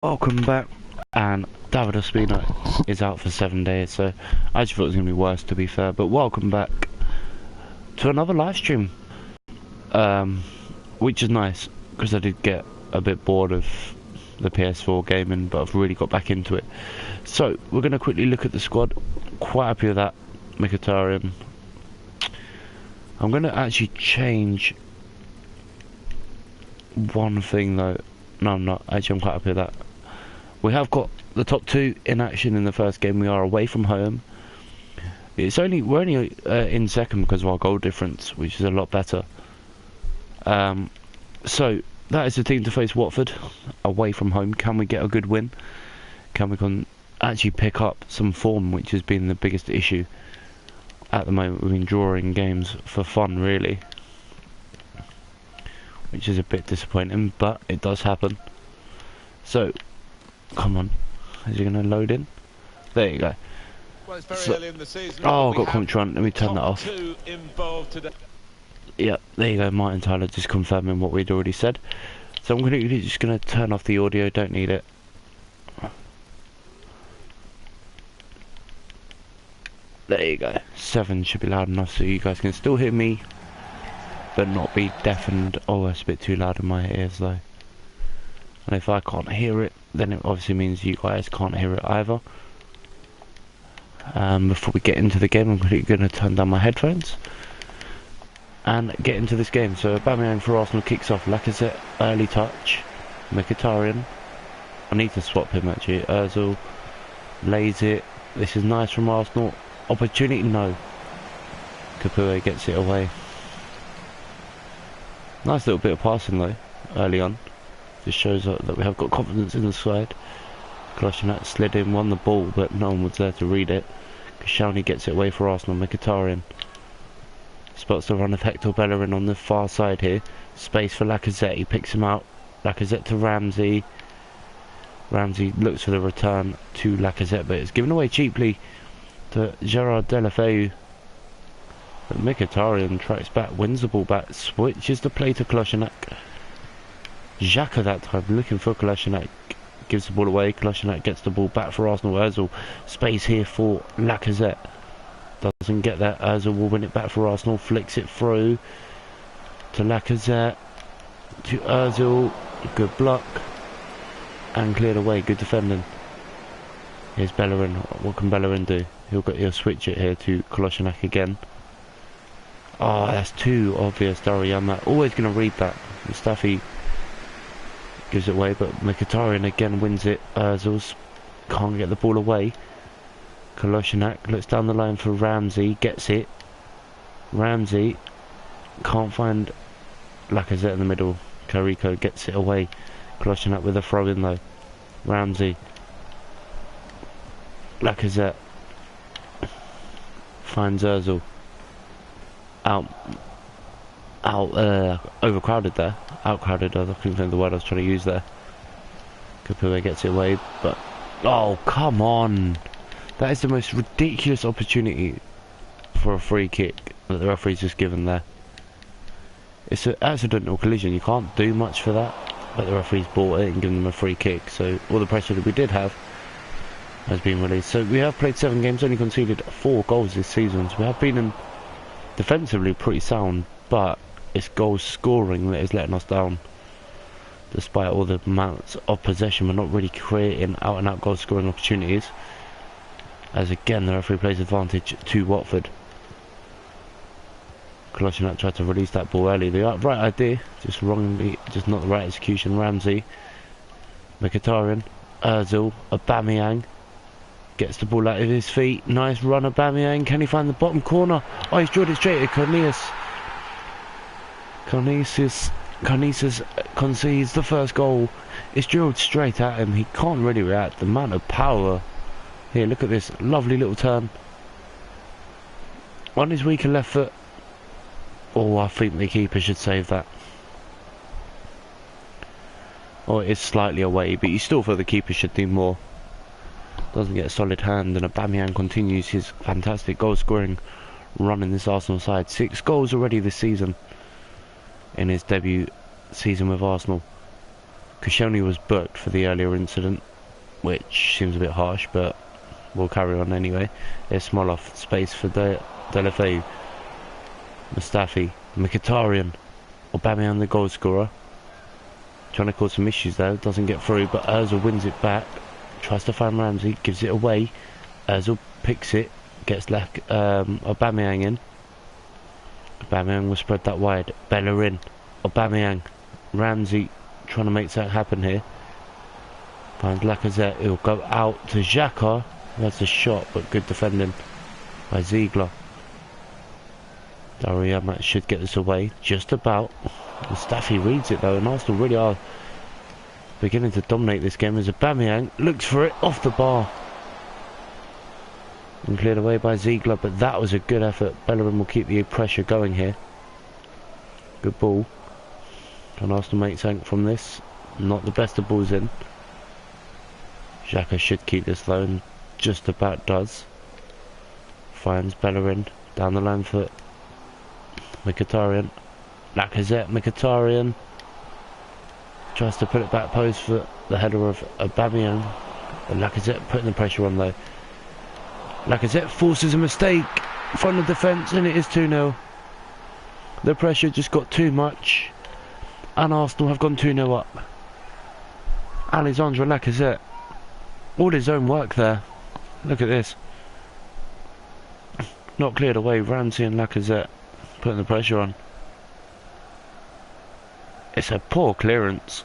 Welcome back, and David Ospina is out for 7 days, so I just thought it was going to be worse, to be fair. But welcome back to another live stream, which is nice because I did get a bit bored of the PS4 gaming, but I've really got back into it. So we're going to quickly look at the squad. Quite happy with that. Mkhitaryan. I'm going to actually change one thing though. No, I'm not. Actually, I'm quite happy with that. We have got the top two in action in the first game. We are away from home. We're only in second because of our goal difference, which is a lot better. So that is the team to face Watford away from home. Can we get a good win? Can we actually pick up some form, which has been the biggest issue at the moment? We've been drawing games for fun, really, which is a bit disappointing, but it does happen. So, come on, is he going to load in? There you go. Well, it's very early in the season. Oh, I've got commentary on. Let me turn that off. Two involved today. Yep, there you go. Martin Tyler just confirming what we'd already said. So I'm just going to turn off the audio. Don't need it. There you go. 7 should be loud enough so you guys can still hear me, but not be deafened. Oh, it's a bit too loud in my ears though. And if I can't hear it, then it obviously means you guys can't hear it either. Before we get into the game, I'm going to turn down my headphones and get into this game. So Aubameyang for Arsenal kicks off. Lacazette, early touch. Mkhitaryan. I need to swap him actually. Ozil lays it. This is nice from Arsenal. Opportunity, no. Capoue gets it away. Nice little bit of passing though, early on. Just shows that we have got confidence in the side. Kolasinac slid in, won the ball, but no one was there to read it. Koscielny gets it away for Arsenal. Mkhitaryan spots the run of Hector Bellerin on the far side here. Space for Lacazette, he picks him out. Lacazette to Ramsey. Ramsey looks for the return to Lacazette, but it's given away cheaply to Gerard Deulofeu. But Mkhitaryan tracks back, wins the ball back, switches the play to Kolasinac. Xhaka that time, looking for Kolasinac, gives the ball away. Kolasinac gets the ball back for Arsenal. Ozil, space here for Lacazette. Doesn't get that. Ozil will win it back for Arsenal, flicks it through to Lacazette, to Ozil, good block, and cleared away, good defending. Here's Bellerin. What can Bellerin do? He'll switch it here to Kolasinac again. Oh, that's too obvious. Dariyama always going to read that. Mustafi gives it away, but Mkhitaryan again wins it. Ozil can't get the ball away. Kolasinac looks down the line for Ramsey, gets it. Ramsey can't find Lacazette in the middle. Carrico gets it away. Kolasinac with a throw in though. Ramsey. Lacazette finds Ozil. Overcrowded there. Outcrowded, I couldn't think of the word I was trying to use there. Capoue gets it away, but oh, come on. That is the most ridiculous opportunity for a free kick that the referee's just given there. It's an accidental collision, you can't do much for that, but the referee's bought it and given them a free kick, so all the pressure that we did have has been released. So we have played 7 games, only conceded 4 goals this season, so we have been in defensively pretty sound, but it's goal scoring that is letting us down. Despite all the amounts of possession, we're not really creating out and out goal scoring opportunities, as again the referee plays advantage to Watford. Kolasinac tried to release that ball early. The right idea, just wrongly, just not the right execution. Ramsey, Mkhitaryan, Ozil, Aubameyang gets the ball out of his feet. Nice run, Aubameyang. Can he find the bottom corner? Oh, he's drilled it straight at Cornelius. Cornelius concedes the first goal. It's drilled straight at him. He can't really react. The amount of power. Here, look at this lovely little turn on his weaker left foot. Oh, I think the keeper should save that. Oh, it is slightly away, but you still feel the keeper should do more. Doesn't get a solid hand, and Aubameyang continues his fantastic goal scoring run in this Arsenal side. 6 goals already this season in his debut season with Arsenal. Koscielny was booked for the earlier incident, which seems a bit harsh, but we'll carry on anyway. There's Smolov, space for Deulofeu, Mustafi, Mkhitaryan, Aubameyang the goal scorer. Trying to cause some issues there, doesn't get through, but Ozil wins it back. Tries to find Ramsey, gives it away. Ozil picks it, gets Aubameyang in. Aubameyang will spread that wide. Bellerin, Aubameyang, Ramsey trying to make that happen here. Finds Lacazette, he'll go out to Xhaka. That's a shot, but good defending by Ziegler. Darriamat should get this away, just about. Mustafi reads it though, and Arsenal really are beginning to dominate this game as Aubameyang looks for it off the bar. And cleared away by Ziegler, but that was a good effort. Bellerin will keep the pressure going here. Good ball. Can Arsenal make something from this? Not the best of balls in. Xhaka should keep this though, and just about does. Finds Bellerin down the line for Mkhitaryan. Lacazette, Mkhitaryan tries to put it back post for the header of Aubameyang. Lacazette putting the pressure on though. Lacazette forces a mistake from the defence, and it is 2-0. The pressure just got too much, and Arsenal have gone 2-0 up. Alexandre Lacazette, all his own work there. Look at this. Not cleared away. Ramsey and Lacazette putting the pressure on. It's a poor clearance.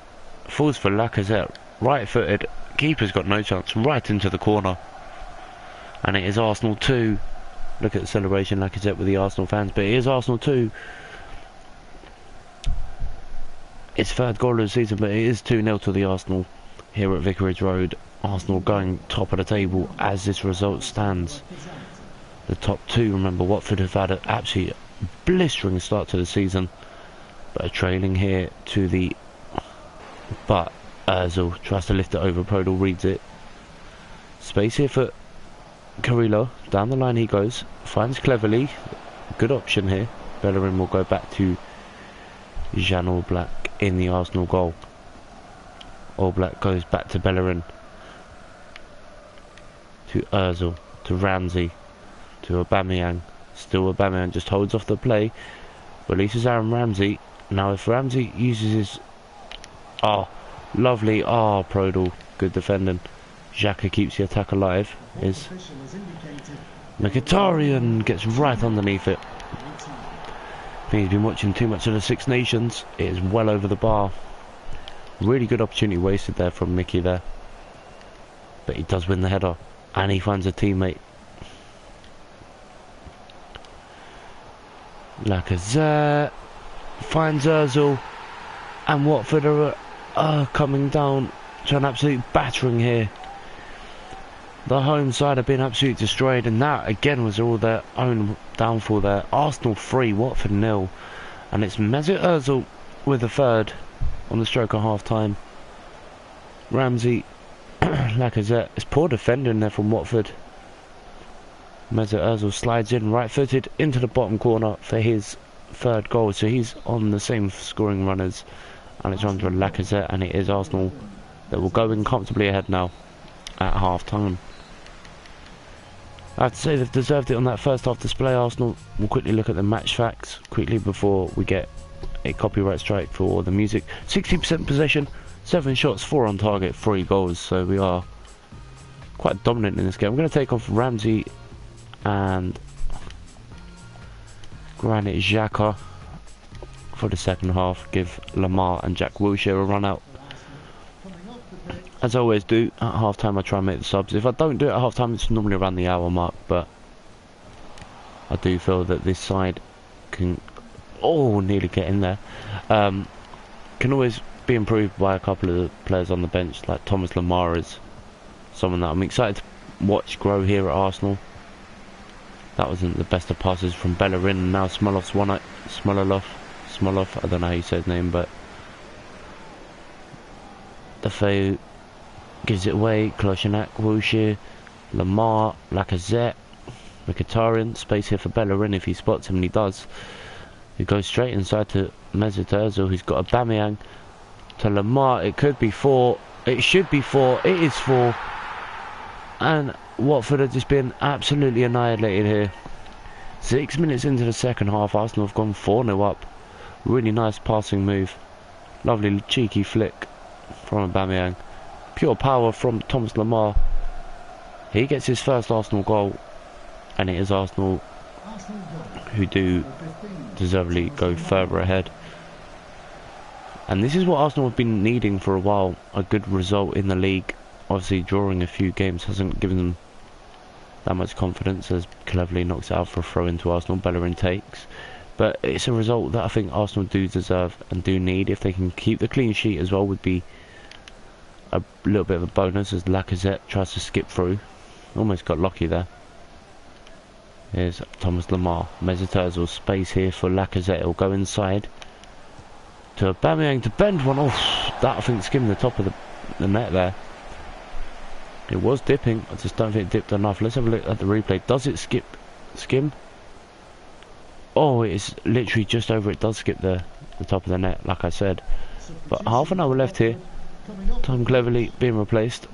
Falls for Lacazette. Right footed. Keeper's got no chance. Right into the corner. And it is Arsenal 2. Look at the celebration Lacazette with the Arsenal fans. But it is Arsenal 2. It's third goal of the season, but it is 2-0 to the Arsenal here at Vicarage Road. Arsenal going top of the table as this result stands. The top two, remember, Watford have had an absolutely blistering start to the season, but are trailing here to the... But Ozil tries to lift it over, Podol reads it. Space here for Carrillo, down the line he goes, finds Cleverley, good option here. Bellerin will go back to Jan Oblak in the Arsenal goal. Oblak goes back to Bellerin, to Ozil, to Ramsey, to Aubameyang. Still Aubameyang just holds off the play, releases Aaron Ramsey. Now if Ramsey uses his... Oh, lovely. Oh, Podol, good defending. Xhaka keeps the attack alive. Is Mkhitaryan gets right underneath it. I think he's been watching too much of the Six Nations. It is well over the bar. Really good opportunity wasted there from Mickey there. But he does win the header. And he finds a teammate. Lacazette finds Ozil. And Watford are coming down to an absolute battering here. The home side have been absolutely destroyed, and that again was all their own downfall there. Arsenal 3, Watford 0, and it's Mesut Ozil with the third on the stroke of half time. Ramsey, Lacazette, it's poor defending there from Watford. Mesut Ozil slides in right footed into the bottom corner for his third goal, so he's on the same scoring run as Alexandre Lacazette, and it is Arsenal that will go in comfortably ahead now at half time. I have to say they've deserved it on that first half display. Arsenal will quickly look at the match facts quickly before we get a copyright strike for the music. 60% possession, 7 shots, 4 on target, 3 goals, so we are quite dominant in this game. I'm going to take off Ramsey and Granit Xhaka for the second half. Give Lamar and Jack Wilshere a run out. As I always do, at half time I try and make the subs. If I don't do it at half time, it's normally around the hour mark, but I do feel that this side can nearly get in there. Can always be improved by a couple of the players on the bench, like Thomas Lamar is someone that I'm excited to watch grow here at Arsenal. That wasn't the best of passes from Bellerin, and now Smolov's won it. Smolov, I don't know how you say his name, but Defoe gives it away. Kolasinac, Wilshere, Lamar, Lacazette, Mkhitaryan. Space here for Bellerin if he spots him, and he does. He goes straight inside to Mesut Ozil, who's got Aubameyang. to Lamar. It could be 4. It should be 4. It is 4. And Watford have just been absolutely annihilated here. 6 minutes into the second half, Arsenal have gone 4-0 up. Really nice passing move. Lovely cheeky flick from Aubameyang. Pure power from Thomas Lamar. He gets his first Arsenal goal. And it is Arsenal who do deservedly go further ahead. And this is what Arsenal have been needing for a while. A good result in the league. Obviously drawing a few games hasn't given them that much confidence, as Cleverley knocks it out for a throw into Arsenal. Bellerin takes. But it's a result that I think Arsenal do deserve and do need. If they can keep the clean sheet as well, would be a little bit of a bonus, as Lacazette tries to skip through. Almost got lucky there. Here's Thomas Lamar. Mesut Ozil, space here for Lacazette. He'll go inside to Aubameyang to bend one off. That I think skimmed the top of the net there. It was dipping. I just don't think it dipped enough. Let's have a look at the replay. Does it skim? Oh, it is literally just over. It does skip the top of the net, like I said. But half an hour left here. Tom Cleverley being replaced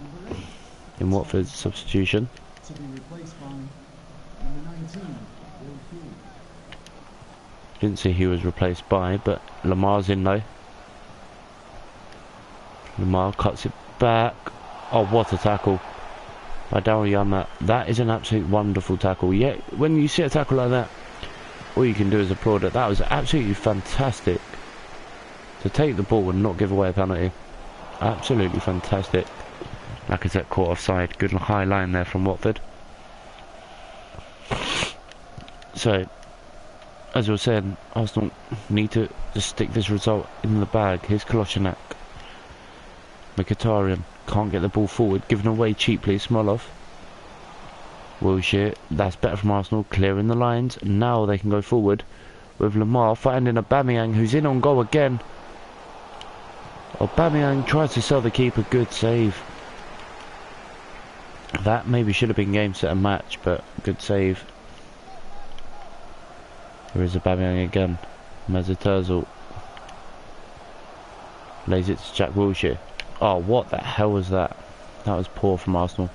in Watford's substitution. Didn't see who was replaced by, but Lamar's in though. Lamar cuts it back. Oh, what a tackle by Daryl Janmaat. That is an absolute wonderful tackle. Yeah, when you see a tackle like that, all you can do is applaud it. That was absolutely fantastic. To take the ball and not give away a penalty. Absolutely fantastic. Lacazette caught offside. Good high line there from Watford. So, as I was saying, Arsenal need to just stick this result in the bag. Here's Kolasinac. Mkhitaryan can't get the ball forward, given away cheaply. Smolov. Wilshere, that's better from Arsenal, clearing the lines. Now they can go forward with Lamar finding Aubameyang, who's in on goal again. Aubameyang tries to sell the keeper. Good save. That maybe should have been game, set and match, but good save. Here is Aubameyang again. Mesut Ozil lays it to Jack Wilshere. Oh, what the hell was that? That was poor from Arsenal.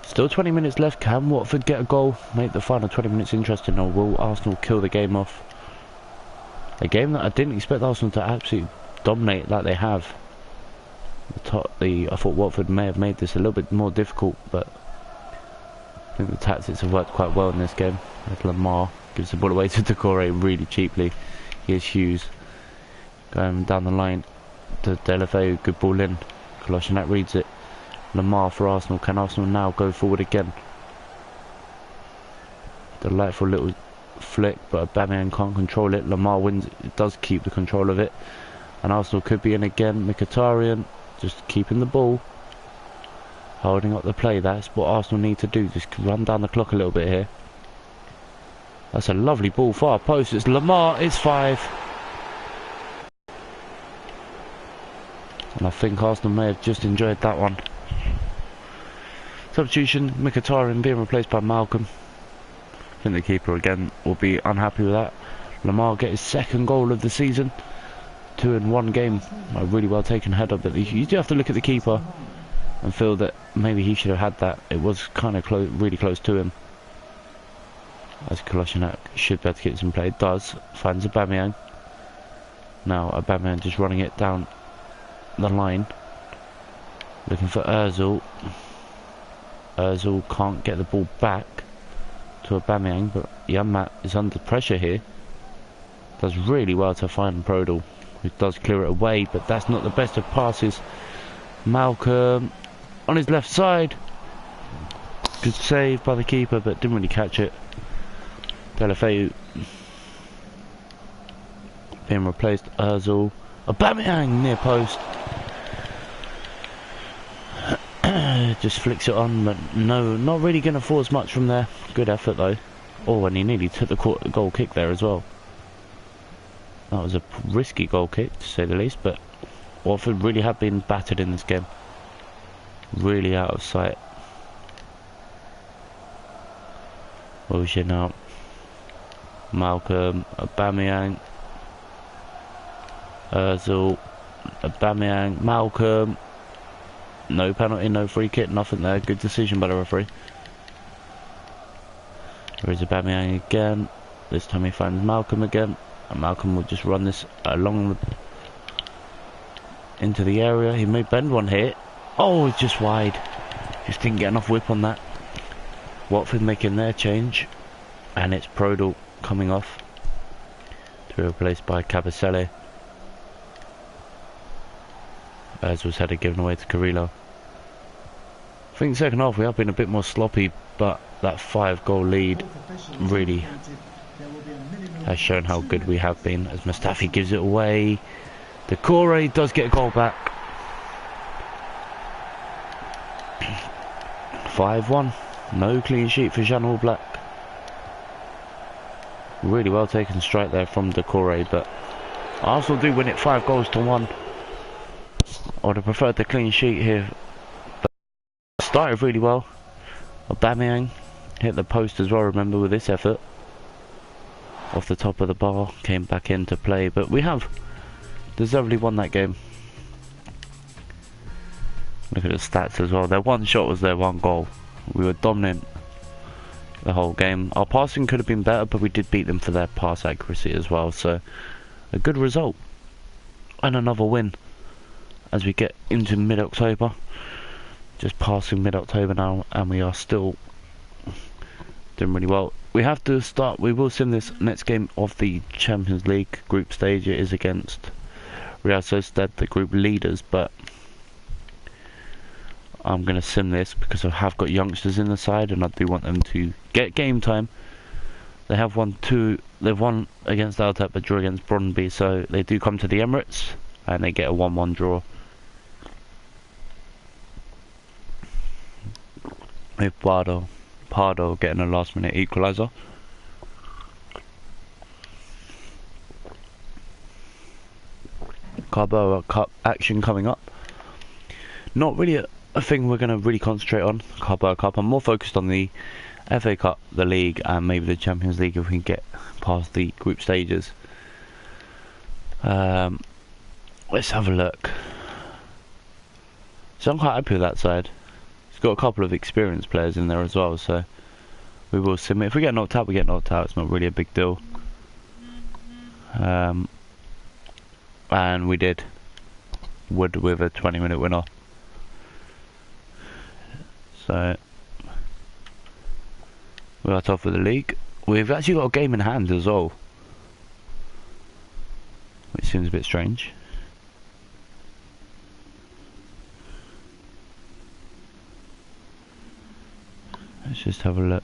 Still 20 minutes left. Can Watford get a goal? Make the final 20 minutes interesting, or will Arsenal kill the game off? A game that I didn't expect Arsenal to absolutely dominate like they have. I thought Watford may have made this a little bit more difficult, but I think the tactics have worked quite well in this game. As Lamar gives the ball away to Doucouré really cheaply. Here's Hughes going down the line to Deulofeu. Good ball in. Kolasinac reads it. Lamar for Arsenal. Can Arsenal now go forward again? Delightful little flick, but Aubameyang can't control it. Lamar wins. It does keep the control of it, and Arsenal could be in again. Mkhitaryan just keeping the ball, holding up the play. That's what Arsenal need to do. Just run down the clock a little bit here. That's a lovely ball, far post. It's Lamar. It's 5. And I think Arsenal may have just enjoyed that one. Substitution, Mkhitaryan being replaced by Malcolm. I think the keeper again will be unhappy with that. Lamar get his second goal of the season. 2 in 1 game. A really well taken header, but you do have to look at the keeper and feel that maybe he should have had that. It was kind of really close to him. As Kolasinac should be able to get some play. It does. Finds Aubameyang. Now Aubameyang just running it down the line. Looking for Ozil. Ozil can't get the ball back to Aubameyang, but Janmaat is under pressure here. Does really well to find Prodal, who does clear it away, but that's not the best of passes. Malcolm on his left side. Good save by the keeper, but didn't really catch it. Deulofeu being replaced. Ozil. Aubameyang near post. Just flicks it on, but no, not really going to force much from there. Good effort though. Oh, and he nearly took the goal kick there as well. That was a risky goal kick, to say the least, but Watford really have been battered in this game. Really out of sight. Wilshere now. Malcolm, Aubameyang, Ozil. Aubameyang, Malcolm. No penalty, no free kick, nothing there. Good decision by the referee. There is Aubameyang again. This time he finds Malcolm again. And Malcolm will just run this along into the area. He may bend one here. Oh, it's just wide. Just didn't get enough whip on that. Watford making their change. And it's Prodal coming off to be replaced by Kabasele. As was headed given away to Carrillo. I think second half we have been a bit more sloppy, but that 5-goal lead really has shown how good we have been, as Mustafi gives it away. Decore does get a goal back. 5-1. No clean sheet for Jean All Black. Really well taken strike there from Decore, but Arsenal do win it 5-1. I would have preferred the clean sheet here. But started really well. Aubameyang hit the post as well, remember, with this effort. Off the top of the bar, came back into play, but we have deservedly won that game. Look at the stats as well. Their one shot was their one goal. We were dominant the whole game. Our passing could have been better, but we did beat them for their pass accuracy as well, so a good result. And another win as we get into mid-October. Just passing mid-October now, and we are still doing really well. We have to start, we will sim this next game of the Champions League group stage. It is against Real Sociedad, the group leaders, but I'm going to sim this because I have got youngsters in the side and I do want them to get game time. They have won they've won against Altep but drew against Brøndby, so they do come to the Emirates and they get a 1-1 draw. With Pardo getting a last minute equaliser. Carabao Cup action coming up. Not really a thing we're going to really concentrate on, Carabao Cup. I'm more focused on the FA Cup, the League, and maybe the Champions League if we can get past the group stages. Let's have a look. So I'm quite happy with that side. It's got a couple of experienced players in there as well, so we will submit. If we get knocked out, we get knocked out. It's not really a big deal. And we did. Wood with a 20-minute winner. So we are top of the league. We've actually got a game in hand as well, which seems a bit strange. Let's just have a look.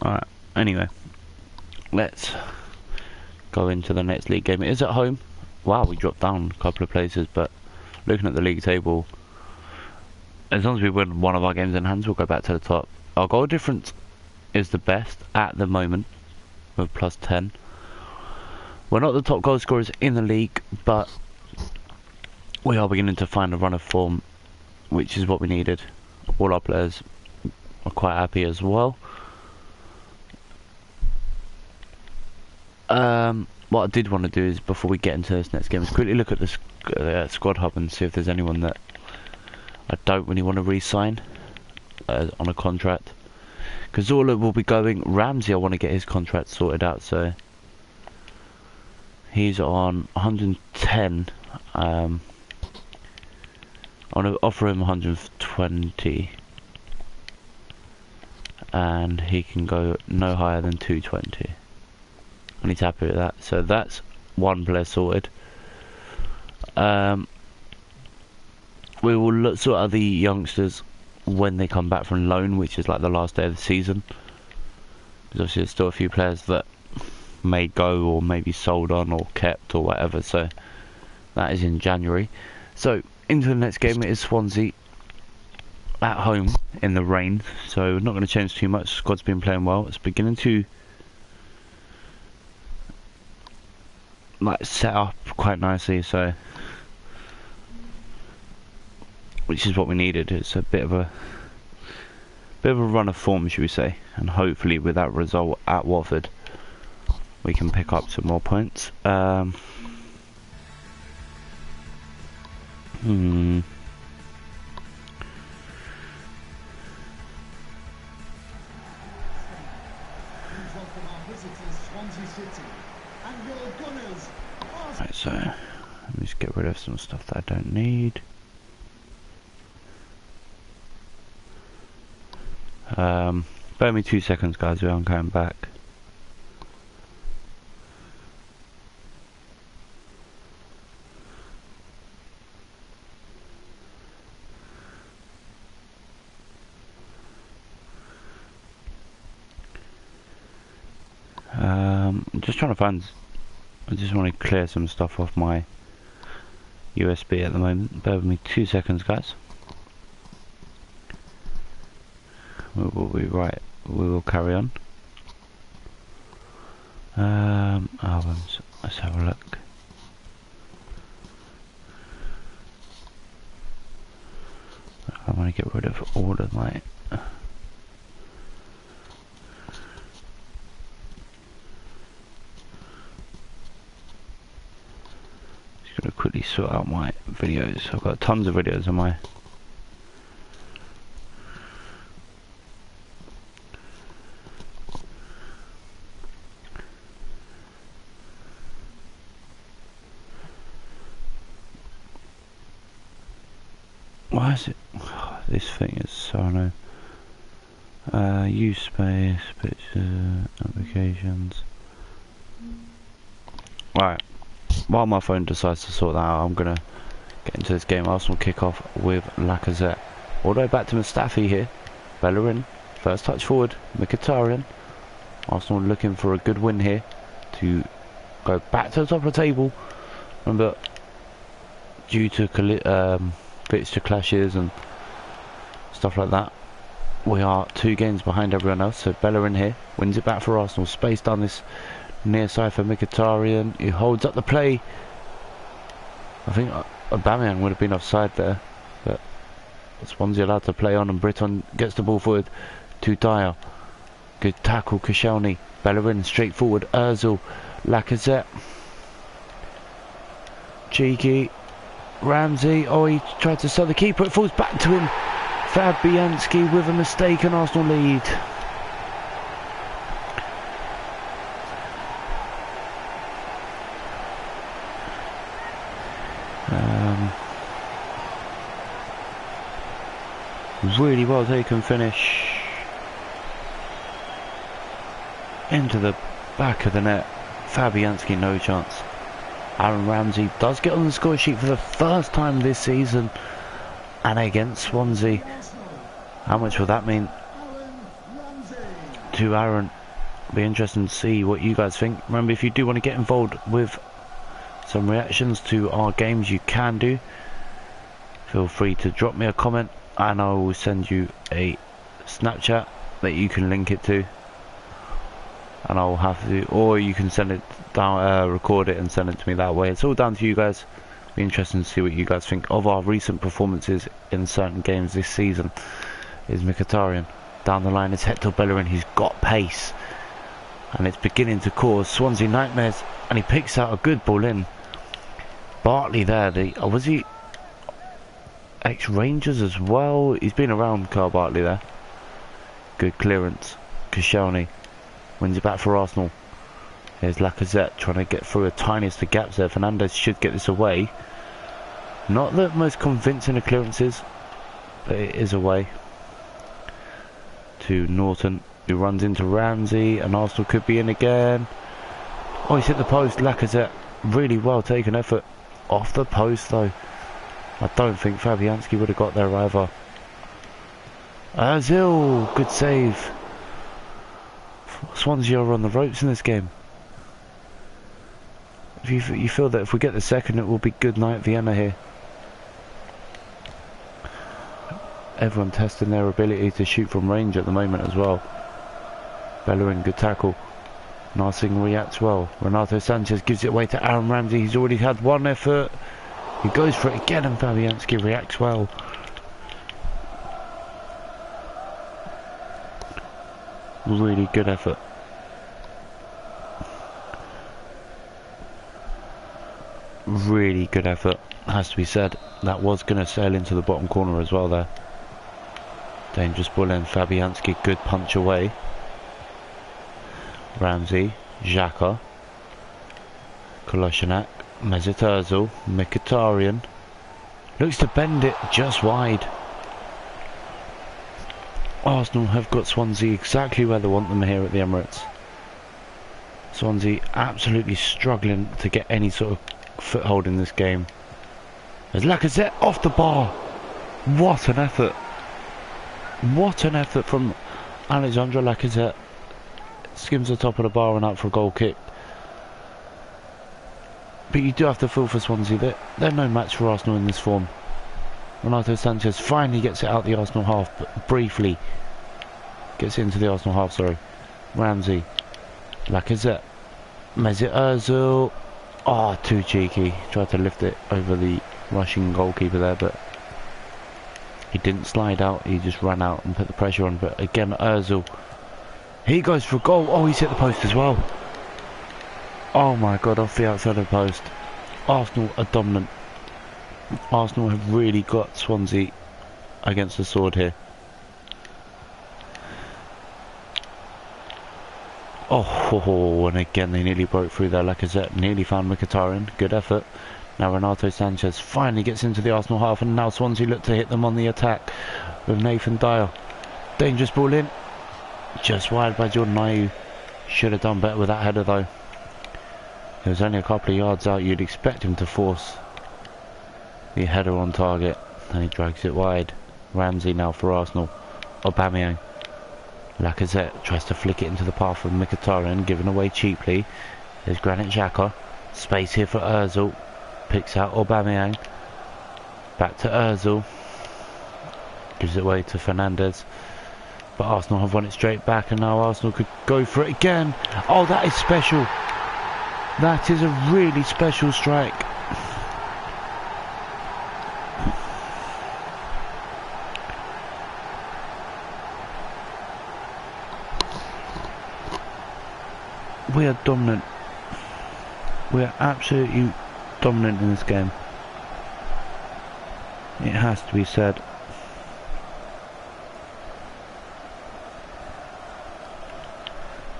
Alright, anyway, let's go into the next league game. It is at home. Wow, we dropped down a couple of places, but looking at the league table, as long as we win one of our games in hand, we'll go back to the top. Our goal difference is the best at the moment, with +10. We're not the top goal scorers in the league, but we are beginning to find a run of form, which is what we needed. All our players are quite happy as well. What I did want to do is, before we get into this next game, is quickly look at the squad hub and see if there's anyone that I don't really want to re-sign on a contract. Cazorla will be going. Ramsey, I want to get his contract sorted out, so he's on 110. I want to offer him 120, and he can go no higher than 220. and he's happy with that. So that's one player sorted. We will sort out the youngsters when they come back from loan, which is like the last day of the season. Because obviously there's still a few players that may go or may be sold on or kept or whatever. So that is in January. So into the next game, it is Swansea at home in the rain. So we're not going to change too much. Squad's been playing well. It's beginning to like set up quite nicely. So which is what we needed. It's a bit of a run of form, should we say, and hopefully with that result at Watford we can pick up some more points. Right, so let me just get rid of some stuff that I don't need. Bear me 2 seconds, guys, I'm coming back. I'm just trying to find, I just want to clear some stuff off my USB at the moment. Bear with me 2 seconds, guys. We will be right. We will carry on. Albums. Let's have a look. I want to get rid of all of my. Just gonna quickly sort out my videos. I've got tons of videos on my. Why is it? Oh, this thing is so annoying. Use space, picture, applications. Right. While my phone decides to sort that out, I'm gonna get into this game. Arsenal kick off with Lacazette. All the way back to Mustafi here. Bellerin. First touch forward. Mkhitaryan. Arsenal looking for a good win here to go back to the top of the table. Remember, due to fixture clashes and stuff like that, we are 2 games behind everyone else. So Bellerin here wins it back for Arsenal. Space down this near side for Mkhitaryan, who holds up the play. I think Aubameyang would have been offside there, but Swansea allowed to play on, and Britton gets the ball forward to Dyer. Good tackle, Koscielny. Bellerin straight forward. Ozil, Lacazette, cheeky. Ramsey, oh, he tried to sell the keeper, it falls back to him. Fabianski with a mistake, and Arsenal lead. Really well taken finish. Into the back of the net. Fabianski, no chance. Aaron Ramsey does get on the score sheet for the first time this season, and against Swansea. How much will that mean to Aaron? Be interesting to see what you guys think. Remember, if you do want to get involved with some reactions to our games, you can do. Feel free to drop me a comment, and I will send you a Snapchat that you can link it to. And I'll have to, or you can send it down, record it and send it to me that way. It's all down to you guys. Be interesting to see what you guys think of our recent performances in certain games this season. Is Mkhitaryan down the line? It's Hector Bellerin. He's got pace, and it's beginning to cause Swansea nightmares. And he picks out a good ball in. Bartley there. Was he ex-Rangers as well? He's been around, Carl Bartley there. Good clearance. Koscielny wins it back for Arsenal. Here's Lacazette trying to get through the tiniest of gaps there. Fernandes should get this away. Not the most convincing of clearances, but it is away to Norton, who runs into Ramsey, and Arsenal could be in again. Oh, he's hit the post. Lacazette, really well taken effort. Off the post though. I don't think Fabianski would have got there either. Ozil, good save. Swansea are on the ropes in this game. If you feel that if we get the second, it will be good night Vienna here. Everyone testing their ability to shoot from range at the moment as well. Bellerin, good tackle. Narsing reacts well. Renato Sanchez gives it away to Aaron Ramsey. He's already had one effort. He goes for it again and Fabianski reacts well. Really good effort. Really good effort, has to be said. That was going to sail into the bottom corner as well there. Dangerous ball in. Fabianski, good punch away. Ramsey, Xhaka, Kolasinac, Mesut Ozil, Mkhitaryan. Looks to bend it just wide. Arsenal have got Swansea exactly where they want them here at the Emirates. Swansea absolutely struggling to get any sort of foothold in this game. There's Lacazette off the bar. What an effort. What an effort from Alexandre Lacazette. Skims the top of the bar and out for a goal kick. But you do have to feel for Swansea. They're no match for Arsenal in this form. Renato Sanchez finally gets it out the Arsenal half, but briefly gets it into the Arsenal half, sorry. Ramsey, Lacazette, Mesut Ozil. Oh, too cheeky. Tried to lift it over the Russian goalkeeper there, but he didn't slide out. He just ran out and put the pressure on. But again, Ozil, he goes for a goal. Oh, he's hit the post as well. Oh my God, off the outside of the post. Arsenal are dominant. Arsenal have really got Swansea against the sword here. Oh, and again they nearly broke through there. Lacazette nearly found Mkhitaryan. Good effort. Now Renato Sanchez finally gets into the Arsenal half, and now Swansea look to hit them on the attack with Nathan Dyer. Dangerous ball in. Just wide by Jordan Ayew. Should have done better with that header though. It was only a couple of yards out. You'd expect him to force the header on target, and he drags it wide. Ramsey now for Arsenal. Aubameyang. Lacazette tries to flick it into the path of Mkhitaryan, given away cheaply. There's Granit Xhaka. Space here for Ozil. Picks out Aubameyang. Back to Ozil. Gives it away to Fernandes. But Arsenal have won it straight back, and now Arsenal could go for it again. Oh, that is special. That is a really special strike. We are dominant. We are absolutely dominant in this game. It has to be said.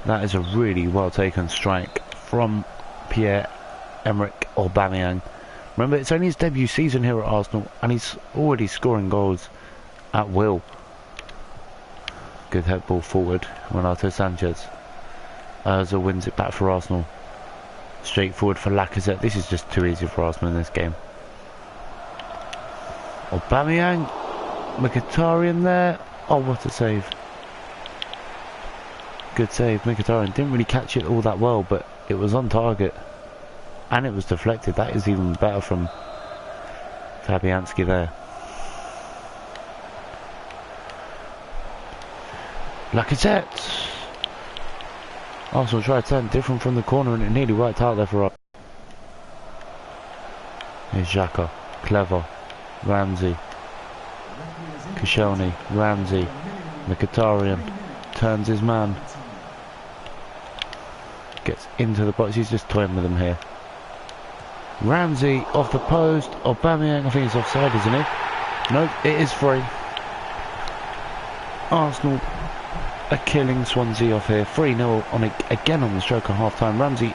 That is a really well taken strike from Pierre-Emerick Aubameyang. Remember, it's only his debut season here at Arsenal, and he's already scoring goals at will. Good head ball forward. Renato Sanchez. Ozil wins it back for Arsenal. Straight forward for Lacazette. This is just too easy for Arsenal in this game. Aubameyang. Mkhitaryan there. Oh, what a save. Good save. Mkhitaryan didn't really catch it all that well, but it was on target. And it was deflected. That is even better from Fabianski there. Lacazette. Arsenal tried something different from the corner, and it nearly worked out there for us. Here's Xhaka. Clever. Ramsey. Koscielny. Ramsey. Mkhitaryan. Turns his man. Gets into the box. He's just toying with him here. Ramsey off the post. Aubameyang, I think he's offside, isn't he? Nope, it is free. Arsenal are killing Swansea off here. 3-0 on again on the stroke of half time. Ramsey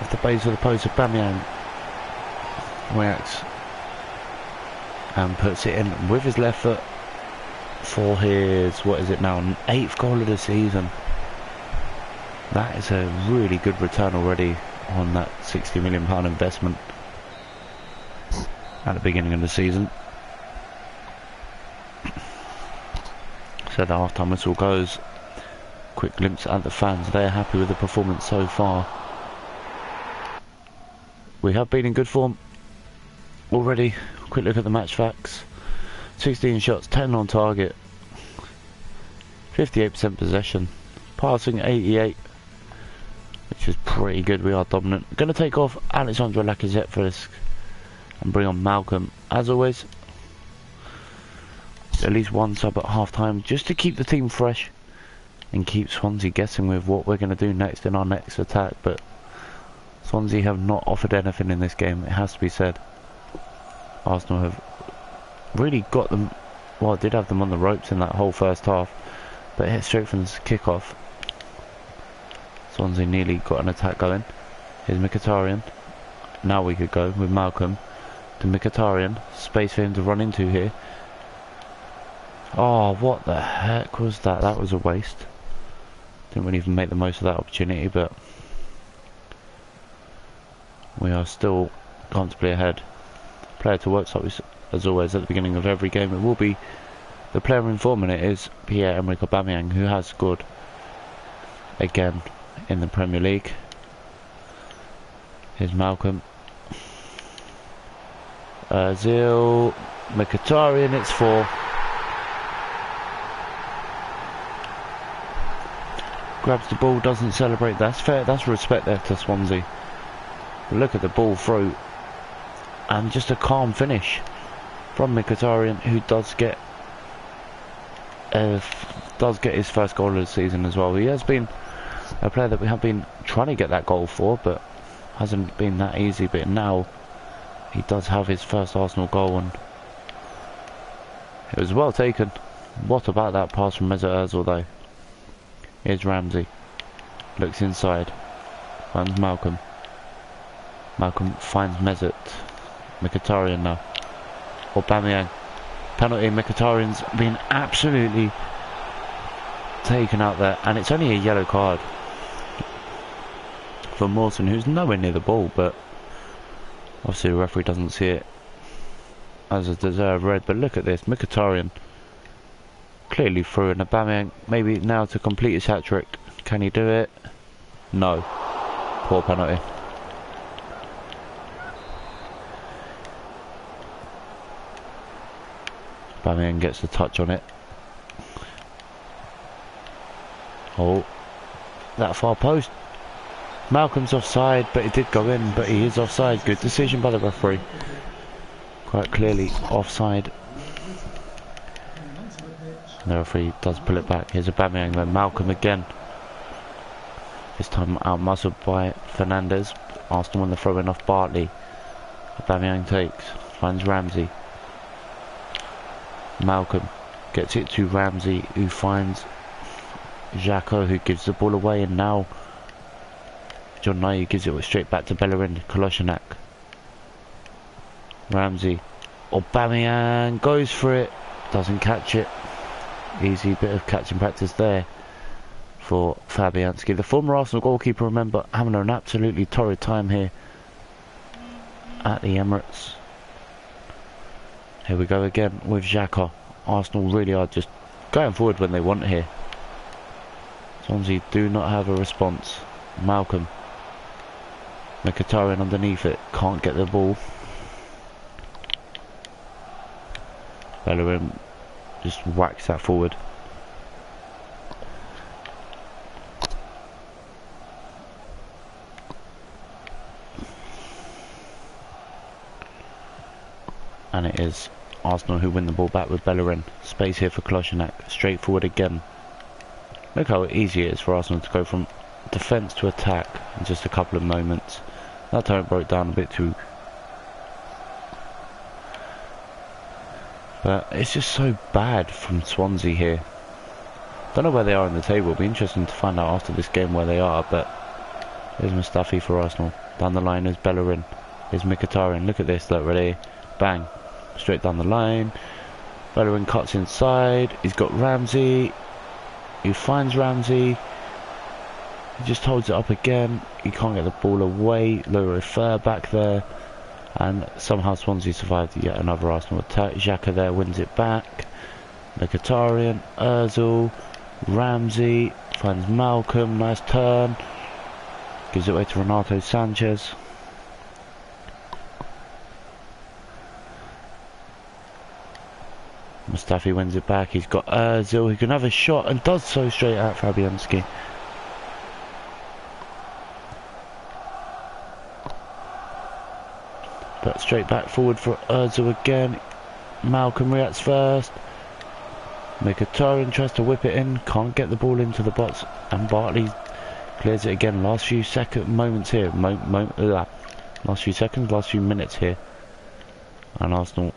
off the base of the post. Aubameyang reacts and puts it in with his left foot for his, what is it now, 8th goal of the season. That is a really good return already on that £60 million investment at the beginning of the season. So the half-time whistle goes. Quick glimpse at the fans. They're happy with the performance so far. We have been in good form already. Quick look at the match facts. 16 shots, 10 on target. 58% possession. Passing 88. Which is pretty good. We are dominant. Going to take off Alexandre Lacazette for this. And bring on Malcolm. As always, at least one sub at half time. Just to keep the team fresh. And keep Swansea guessing with what we're going to do next in our next attack. But Swansea have not offered anything in this game, it has to be said. Arsenal have really got them, well, did have them on the ropes in that whole first half, but hit straight from the kick-off. Swansea nearly got an attack going. Here's Mkhitaryan. Now we could go with Malcolm to Mkhitaryan. Space for him to run into here. Oh, what the heck was that? That was a waste. Didn't really even make the most of that opportunity, but we are still comfortably ahead. Player to watch, as always, at the beginning of every game. It will be the player in form, and it is Pierre-Emerick Aubameyang, who has scored again in the Premier League. Here's Malcolm. Ozil, Mkhitaryan, it's 4. Grabs the ball, doesn't celebrate. That's fair, that's respect there to Swansea. But look at the ball through. And just a calm finish from Mkhitaryan, who does get his first goal of the season as well. He has been a player that we have been trying to get that goal for, but hasn't been that easy. But now he does have his first Arsenal goal, and it was well taken. What about that pass from Mesut Ozil though? Here's Ramsey. Looks inside. Finds Malcolm. Malcolm finds Mesut. Mkhitaryan now. Aubameyang. Penalty. Mkhitaryan's been absolutely taken out there. And it's only a yellow card for Mawson, who's nowhere near the ball. But obviously the referee doesn't see it as a deserved red. But look at this. Mkhitaryan clearly through, and Aubameyang maybe now to complete his hat-trick. Can he do it? No. Poor penalty. Aubameyang gets the touch on it. Oh, that far post. Malcolm's offside, but it did go in, but he is offside. Good decision by the referee. Quite clearly offside. The referee does pull it back. Here's Aubameyang, then Malcolm again. This time out-muscled by Fernandez. Arsenal won the throw-in off Bartley. Aubameyang takes, finds Ramsey. Malcolm gets it to Ramsey, who finds Xhaka, who gives the ball away, and now John Nye gives it straight back to Bellerin. Kolasinac. Ramsey. Aubameyang goes for it, doesn't catch it. Easy bit of catching practice there for Fabianski. The former Arsenal goalkeeper, remember, having an absolutely torrid time here at the Emirates. Here we go again with Xhaka. Arsenal really are just going forward when they want here. Swansea do not have a response. Malcolm. Mkhitaryan underneath it. Can't get the ball. Bellerin just whacks that forward. And it is Arsenal who win the ball back with Bellerin. Space here for Kolasinac. Straight forward again. Look how easy it is for Arsenal to go from defence to attack in just a couple of moments. That time it broke down a bit too. But it's just so bad from Swansea here. Don't know where they are in the table. It'll be interesting to find out after this game where they are. But there's Mustafi for Arsenal. Down the line is Bellerin. Here's Mkhitaryan. Look at this. Look, ready. Bang. Straight down the line. Bellerin cuts inside. He's got Ramsey. He finds Ramsey. He just holds it up again. He can't get the ball away. Leroy Fer back there. And somehow Swansea survived yet another Arsenal attack. Xhaka there wins it back. Mkhitaryan, Ozil, Ramsey, finds Malcolm, nice turn. Gives it away to Renato Sanchez. Mustafi wins it back. He's got Ozil. He can have a shot and does so straight at Fabianski. But straight back forward for Ozil again. Malcolm reacts first. Mkhitaryan tries to whip it in. Can't get the ball into the box. And Bartley clears it again. Last few moments here. Last few seconds, last few minutes here. And Arsenal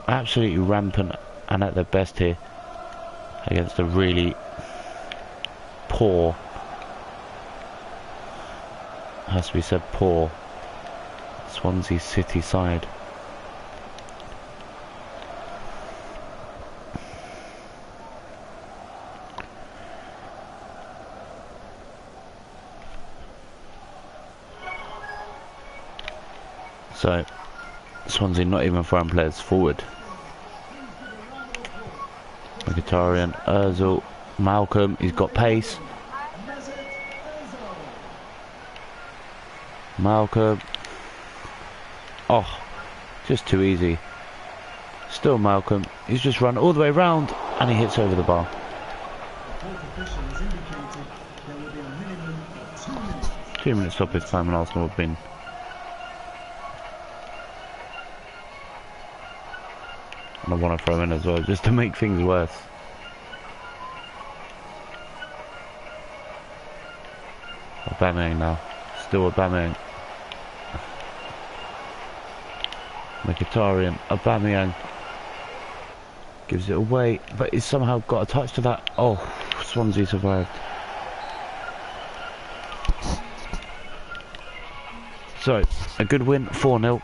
absolutely rampant and at their best here. Against a really poor, has to be said, poor Swansea City side. So Swansea not even throwing players forward. Mkhitaryan, Ozil, Malcolm, he's got pace. Malcolm. Oh, just too easy. Still Malcolm. He's just run all the way round and he hits over the bar. 2 minutes stoppage time and Arsenal have been. And I want to throw in as well, just to make things worse. Aubameyang now. Still Aubameyang. Mkhitaryan. Aubameyang. Gives it away, but he's somehow got a touch to that. Oh, Swansea survived. So, a good win, 4-0.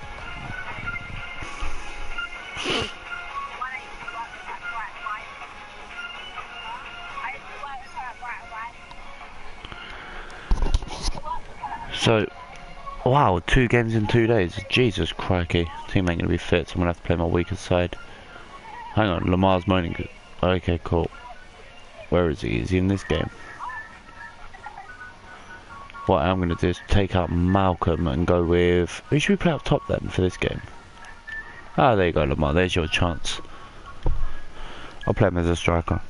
So, wow, 2 games in 2 days. Jesus crikey. Team ain't going to be fit, so I'm going to have to play my weaker side. Hang on, Lamar's moaning. Okay, cool. Where is he? Is he in this game? What I'm going to do is take out Malcolm and go with... Who should we play up top then for this game? Ah, there you go, Lamar. There's your chance. I'll play him as a striker.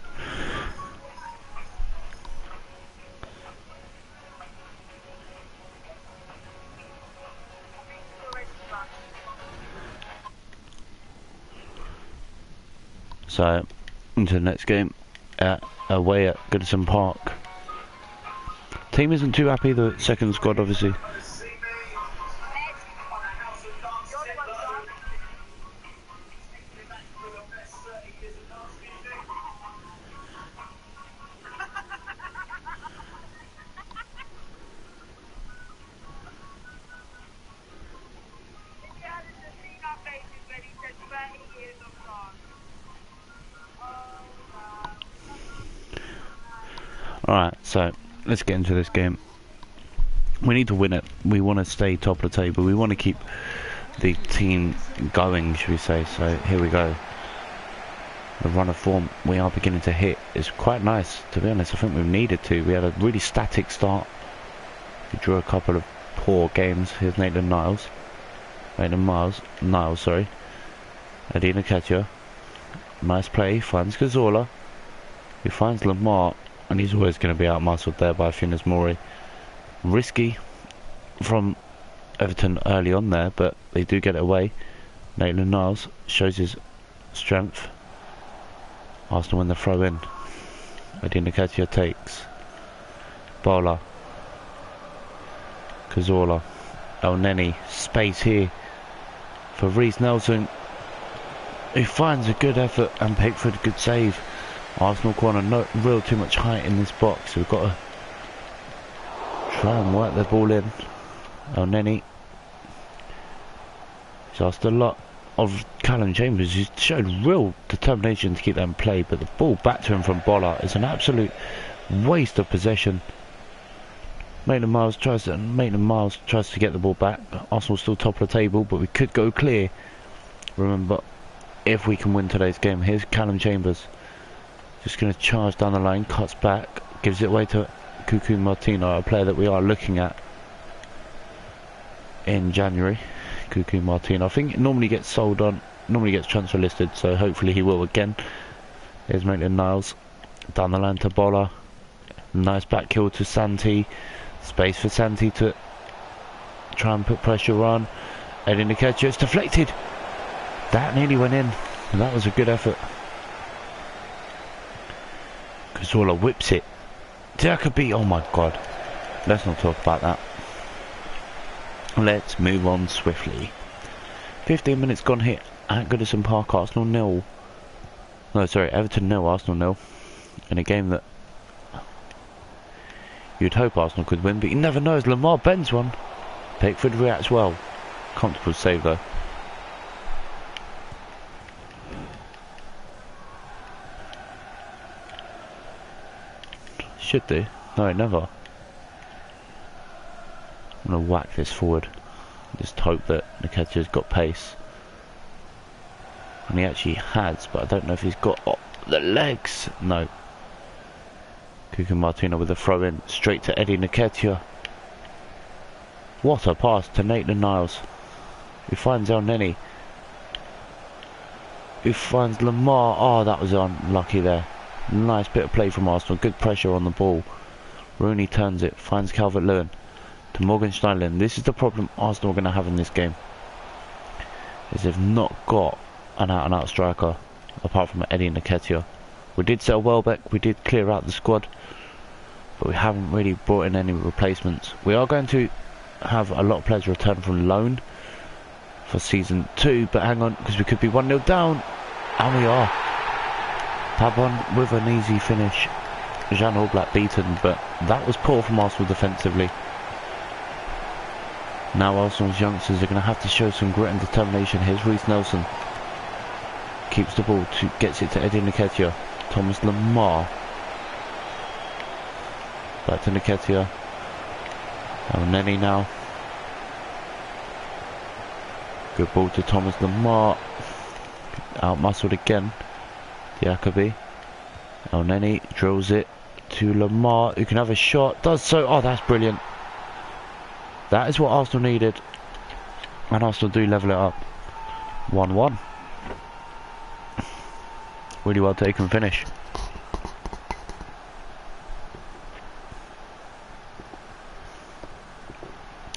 So, into the next game, away at Goodison Park. Team isn't too happy, the second squad obviously. Alright, so let's get into this game. We need to win it. We want to stay top of the table. We want to keep the team going, should we say. So here we go. The run of form we are beginning to hit is quite nice, to be honest. I think we've needed to. We had a really static start. We drew a couple of poor games. Here's Nathan Niles. Niles, sorry. Eddie Nketiah. Nice play. Finds Cazorla. He finds Lamar. And he's always going to be out-muscled there by Finis Mori. Risky from Everton early on there, but they do get it away. Nathan Niles shows his strength. Arsenal win the throw in. Eddie Nketiah takes. Bola. Cazorla. El Neni. Space here for Reece Nelson, who finds a good effort, and Pickford, good save. Arsenal corner, not real too much height in this box, so we've got to try and work the ball in. El Neni. He's asked a lot of Callum Chambers. He's showed real determination to keep that in play, but the ball back to him from Bola is an absolute waste of possession. Maitland-Niles tries to get the ball back. Arsenal still top of the table, but we could go clear. Remember, if we can win today's game, here's Callum Chambers. Just going to charge down the line, cuts back, gives it away to Cucu Martino, a player that we are looking at in January. Cucu Martino, I think it normally gets transfer listed, so hopefully he will again. Here's Maitland-Niles, down the line to Bola. Nice back heel to Santi. Space for Santi to try and put pressure on. Eddie Nketiah, it's deflected. That nearly went in. That was a good effort. Cazorla whips it. Diakhaby, oh my god. Let's not talk about that. Let's move on swiftly. 15 minutes gone here at Goodison Park. Arsenal 0. No, sorry, Everton 0, Arsenal 0. In a game that you'd hope Arsenal could win, but you never know as Lamar bends one. Pickford reacts well. Comfortable save though. Should do. No, never. I'm going to whack this forward. Just hope that Nketiah's got pace. And he actually has, but I don't know if he's got the legs. No. Cucu Martino with a throw in straight to Eddie Nketiah. What a pass to Maitland-Niles, who finds El Neni, who finds Lamar. Oh, that was unlucky there. Nice bit of play from Arsenal, good pressure on the ball. Rooney turns it, finds Calvert-Lewin to Morgan Schneiderlin. This is the problem Arsenal are going to have in this game, is they've not got an out-and-out striker apart from Eddie Nketiah. We did sell Welbeck, we did clear out the squad, but we haven't really brought in any replacements. We are going to have a lot of players return from loan for season 2, but hang on, because we could be 1-0 down, and we are. Pabon with an easy finish. Jan Oblak beaten, but that was poor from Arsenal defensively. Now Arsenal's youngsters are going to have to show some grit and determination. Here's Reiss Nelson. Keeps the ball, gets it to Eddie Nketiah. Thomas Lamar. Back to Nketiah. El Neni now. Good ball to Thomas Lamar. Out-muscled again. Diakhaby. El Neni drills it to Lamar, who can have a shot. Does so. Oh, that's brilliant. That is what Arsenal needed. And Arsenal do level it up. 1-1. Really well taken finish.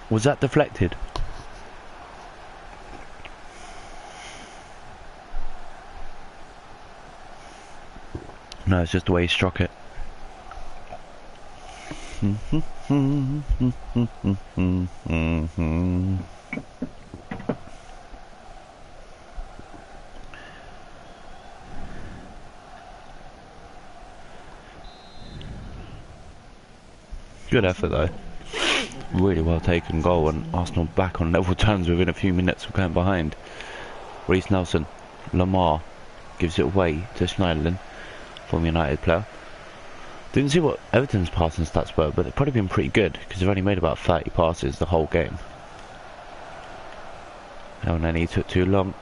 Was that deflected? No, it's just the way he struck it. Good effort though. Really well taken goal, and Arsenal back on level terms within a few minutes of going behind. Reiss Nelson, Lamar gives it away to Schneiderlin, former United player. Didn't see what Everton's passing stats were, but they've probably been pretty good because they've only made about 30 passes the whole game. El Neni took too long.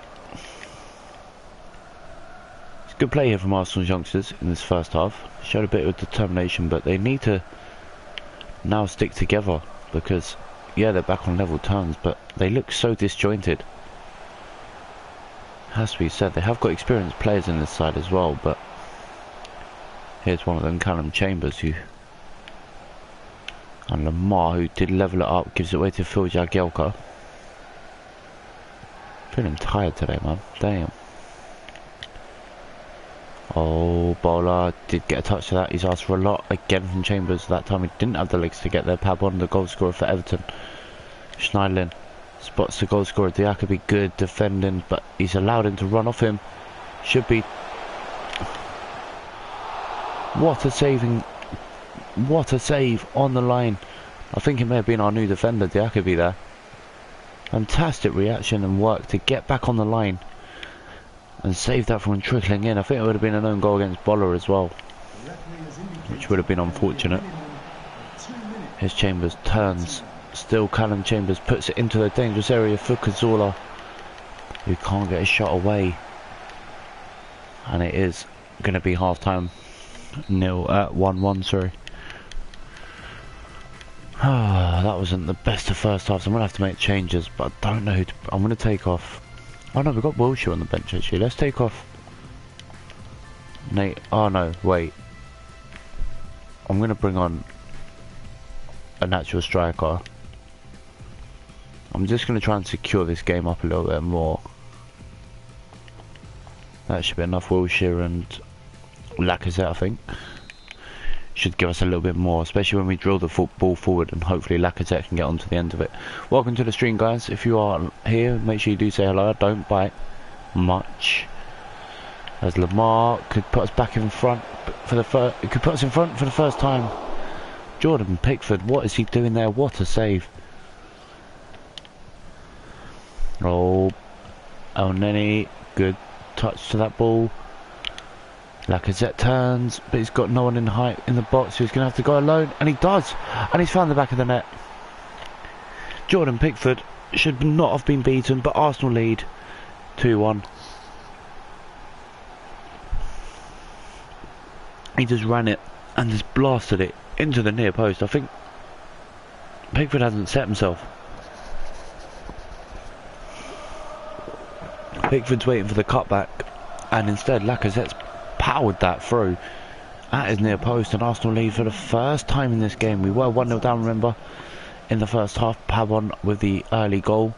It's good play here from Arsenal's youngsters in this first half. Showed a bit of determination, but they need to now stick together because, yeah, they're back on level terms, but they look so disjointed. Has to be said, they have got experienced players in this side as well, but here's one of them, Callum Chambers, and Lamar, who did level it up, gives it away to Phil Jagielka. Feeling tired today, man. Damn. Oh, Bola did get a touch to that. He's asked for a lot again from Chambers. That time he didn't have the legs to get there. Pabon, the goal scorer for Everton. Schneiderlin spots the goal scorer. Diakhaby, good defending, but he's allowed him to run off him. Should be. What a save on the line. I think it may have been our new defender, Diakhaby, there. Fantastic reaction and work to get back on the line and save that from trickling in. I think it would have been an own goal against Bola as well, which would have been unfortunate. Here's Chambers, turns. Still Callum Chambers puts it into the dangerous area for Cazorla, who can't get a shot away. And it is going to be half time. 1-1, sorry. That wasn't the best of first half, so I'm going to have to make changes, but I don't know who to, I'm going to take off. Oh no, we've got Wilshere on the bench actually. Let's take off Nate. Oh no, wait. I'm going to bring on a natural striker. I'm just going to try and secure this game up a little bit more. That should be enough. Wilshere and Lacazette, I think, should give us a little bit more, especially when we drill the football forward, and hopefully Lacazette can get onto the end of it. Welcome to the stream, guys. If you are here, make sure you do say hello. Don't bite much. As Lamar could put us back in front for the first, it could put us in front for the first time. Jordan Pickford, what is he doing there? What a save! Oh, Elneny, good touch to that ball. Lacazette turns, but he's got no one in height in the box, so he's going to have to go alone, and he does, and he's found the back of the net. Jordan Pickford should not have been beaten, but Arsenal lead 2-1. He just ran it and just blasted it into the near post. I think Pickford hasn't set himself. Pickford's waiting for the cutback, and instead Lacazette's powered that through at his near post, and Arsenal lead for the first time in this game. We were 1-0 down, remember, in the first half. Pavon with the early goal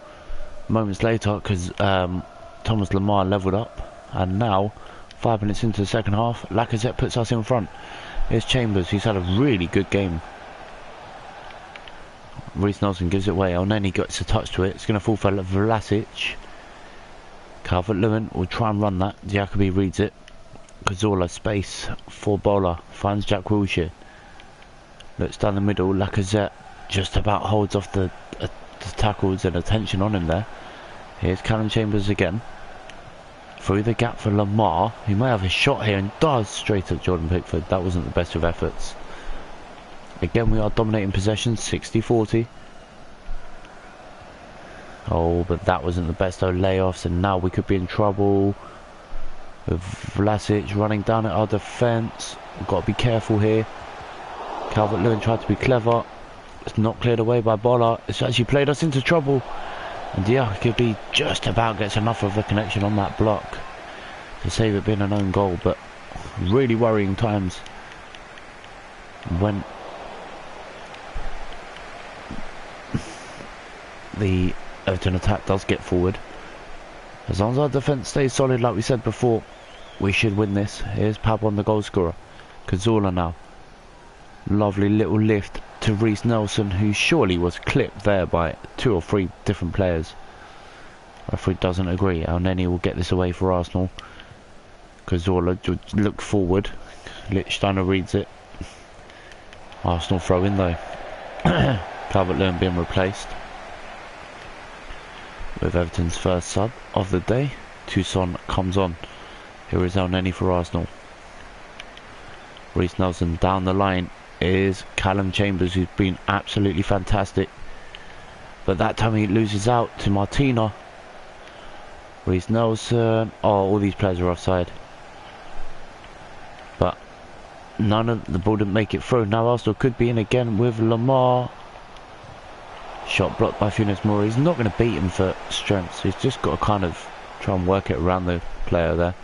moments later, because Thomas Lemar levelled up, and now 5 minutes into the second half, Lacazette puts us in front. Here's Chambers, he's had a really good game. Reece Nelson gives it away, and then he gets a touch to it. It's going to fall for Vlasic. Calvert-Lewin will try and run that. Diakobi reads it. Cazorla, space for Bowler, finds Jack Wilshere. Looks down the middle. Lacazette just about holds off the tackles and attention on him there. Here's Callum Chambers again. Through the gap for Lamar. He may have a shot here, and does, straight at Jordan Pickford. That wasn't the best of efforts. Again, we are dominating possession, 60-40. Oh, but that wasn't the best of layoffs, and now we could be in trouble. With Vlasic running down at our defence. We've got to be careful here. Calvert-Lewin tried to be clever. It's not cleared away by Bola. It's actually played us into trouble. And Diakobi just about gets enough of a connection on that block to save it being an own goal, but really worrying times when the Everton attack does get forward. As long as our defence stays solid like we said before, we should win this. Here's Pavon, the goal scorer. Cazorla now. Lovely little lift to Reece Nelson, who surely was clipped there by 2 or 3 different players. Referee doesn't agree. Elneny will get this away for Arsenal. Cazorla look forward. Lichtsteiner reads it. Arsenal throw in though. Calvert-Lewin being replaced with Everton's first sub of the day. Toussaint comes on. Here is Elneny for Arsenal. Reece Nelson down the line is Callum Chambers, who's been absolutely fantastic, but that time he loses out to Martina. Reece Nelson, oh, all these players are offside, but none of the ball didn't make it through. Now Arsenal could be in again with Lamar. Shot blocked by Funes Mori. He's not going to beat him for strength, so he's just got to kind of try and work it around the player there.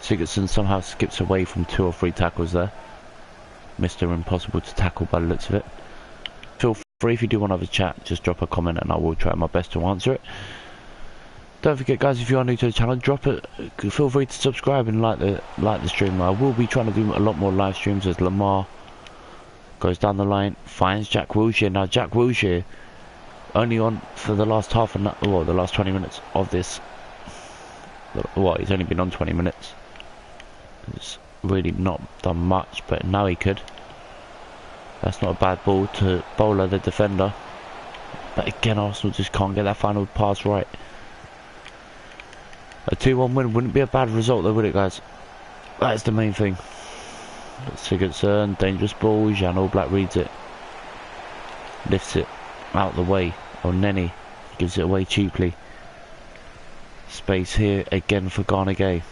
Sigurdsson somehow skips away from 2 or 3 tackles there. Mr. Impossible to tackle by the looks of it. Feel free, if you do want to have a chat, just drop a comment and I will try my best to answer it. Don't forget, guys, if you are new to the channel, drop it. Feel free to subscribe and like the stream. I will be trying to do a lot more live streams as Lamar goes down the line, finds Jack Wilshere. Now Jack Wilshere only on for the last half an hour, well, the last 20 minutes of this. Well, he's only been on 20 minutes. It's really not done much, but now he could. That's not a bad ball to Bowler, the defender. But again, Arsenal just can't get that final pass right. A 2-1 win wouldn't be a bad result though, would it, guys? That's the main thing. Sigurdsson, dangerous ball. Jan Oblak reads it. lifts it out the way. Elneny gives it away cheaply. Space here again for Gana Gueye.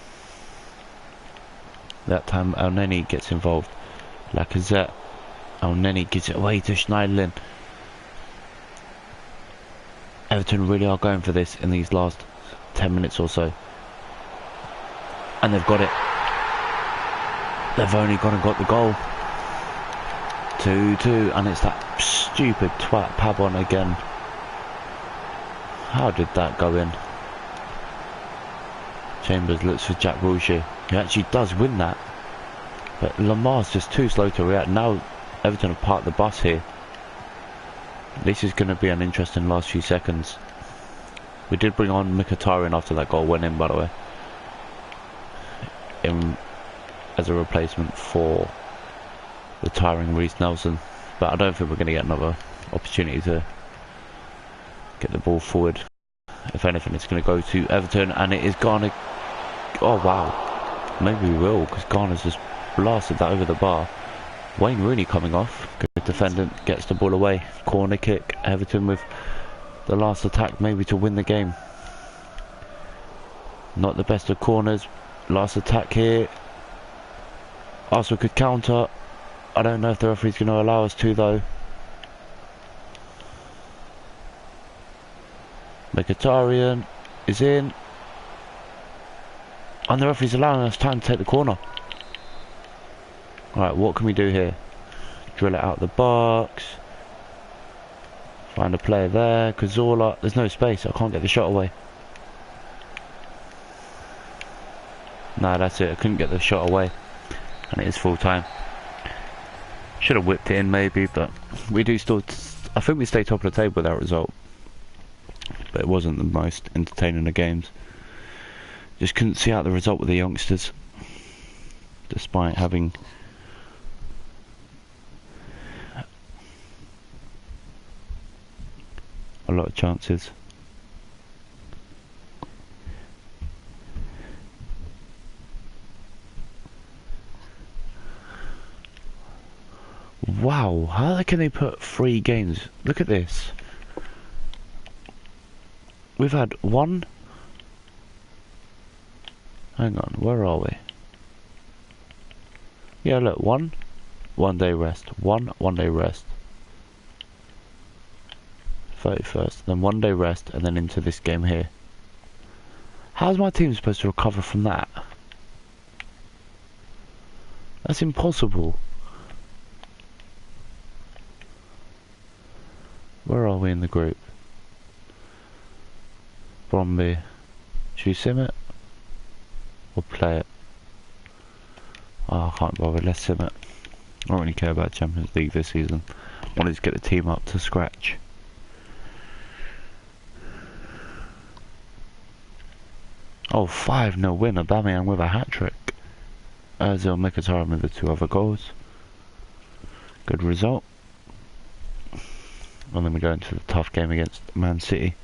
That time Elneny gets involved. Lacazette. Elneny gives it away to Schneiderlin. Everton really are going for this in these last 10 minutes or so. And they've got it. They've only gone and got the goal. 2-2, and it's that stupid twat Pabon again. How did that go in? Chambers looks for Jack Wilshere. He actually does win that. But Lamar's just too slow to react. Now Everton have parked the bus here. This is going to be an interesting last few seconds. We did bring on Mkhitaryan after that goal went in, by the way. As a replacement for retiring Reece Nelson. But I don't think we're going to get another opportunity to get the ball forward. If anything, it's going to go to Everton, and it is Ghana. Oh wow, maybe we will, because Ghana's just blasted that over the bar. Wayne Rooney coming off. Good defendant, gets the ball away. Corner kick. Everton with the last attack, maybe to win the game. Not the best of corners. Last attack here. Arsenal could counter. I don't know if the referee's going to allow us to, though. Mkhitaryan is in. And the referee's allowing us time to take the corner. Alright, what can we do here? Drill it out the box. Find a player there. Cazorla. There's no space. I can't get the shot away. No, that's it. I couldn't get the shot away. And it is full time. Should have whipped it in maybe, but we do still... I think we stay top of the table with that result. But it wasn't the most entertaining of games. Just couldn't see out the result with the youngsters. Despite having... a lot of chances. Wow, how can they put 3 games? Look at this. We've had one... Hang on, where are we? Yeah, look, one day rest. One day rest. 31st, then 1 day rest, and then into this game here. How's my team supposed to recover from that? That's impossible. Where are we in the group? Bromby. Should we sim it? Or play it? Oh, I can't bother, let's sim it. I don't really care about Champions League this season. I wanted to get the team up to scratch. Oh, 5-0 win, Aubameyang with a hat-trick. Ozil, Mkhitaryan with the 2 other goals. Good result. And then we go into the tough game against Man City.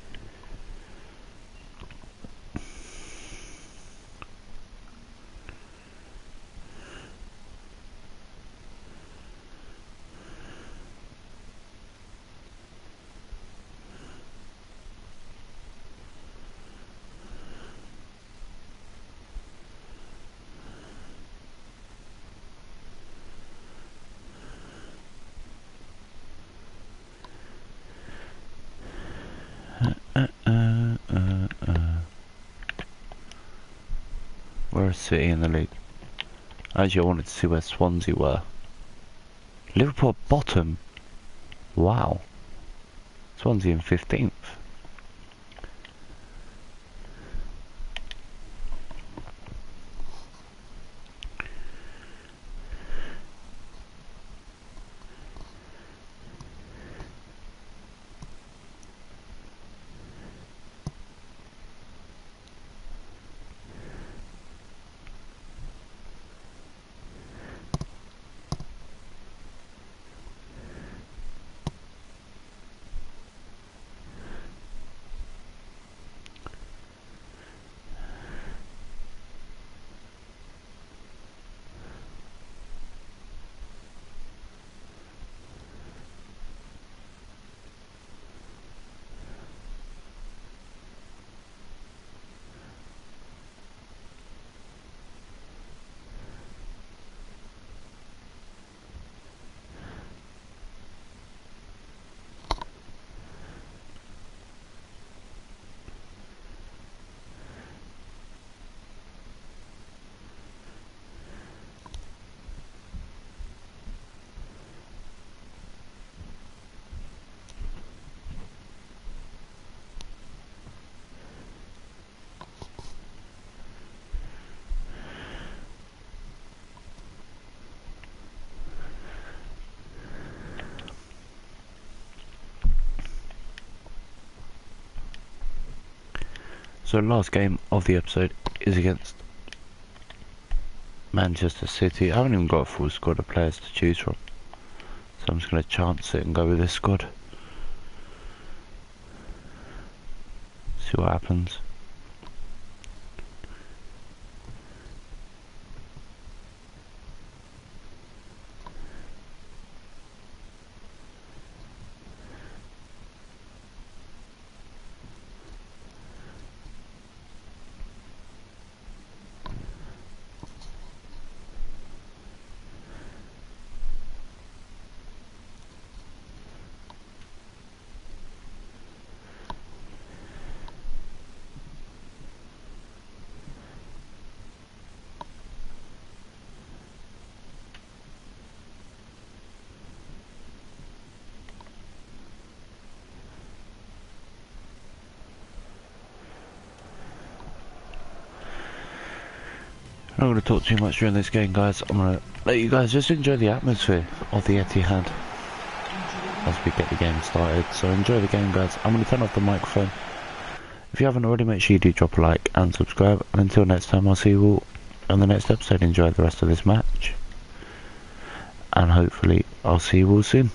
Where's City in the league? Actually, I wanted to see where Swansea were. Liverpool bottom. Wow. Swansea in 15th. So last game of the episode is against Manchester City. I haven't even got a full squad of players to choose from, so I'm just going to chance it and go with this squad. See what happens. I'm not going to talk too much during this game, guys. I'm going to let you guys just enjoy the atmosphere of the Etihad as we get the game started. So enjoy the game, guys. I'm going to turn off the microphone. If you haven't already, make sure you do drop a like and subscribe. And until next time, I'll see you all on the next episode. Enjoy the rest of this match. And hopefully, I'll see you all soon.